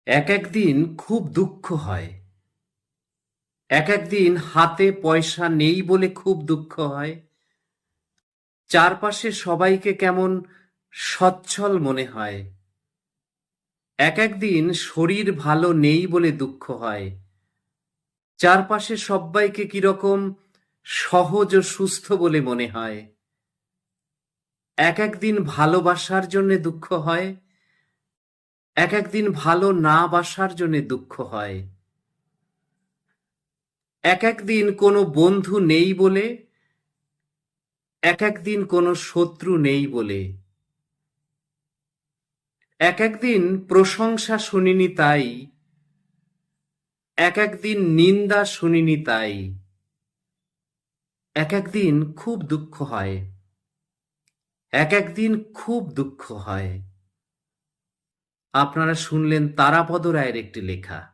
এক একদিন খুব দুঃখ হয়। এক একদিন হাতে পয়সা নেই বলে খুব দুঃখ হয়। চারপাশে সবাইকে কেমন সচ্ছল মনে হয়। এক একদিন শরীর ভালো নেই বলে দুঃখ হয়। চারপাশে সব্বাইকে কিরকম সহজ ও সুস্থ বলে মনে হয়। এক একদিন ভালোবাসার জন্যে দুঃখ হয়, এক একদিন ভালো না বাসার জন্যে দুঃখ হয়। এক একদিন কোনো বন্ধু নেই বলে, এক একদিন কোনো শত্রু নেই বলে। এক একদিন প্রশংসা শুনিনি তাই, এক একদিন নিন্দা শুনিনি তাই। এক একদিন খুব দুঃখ হয়, এক একদিন খুব দুঃখ হয়। আপনারা শুনলেন তারাপদ রায়ের একটি লেখা।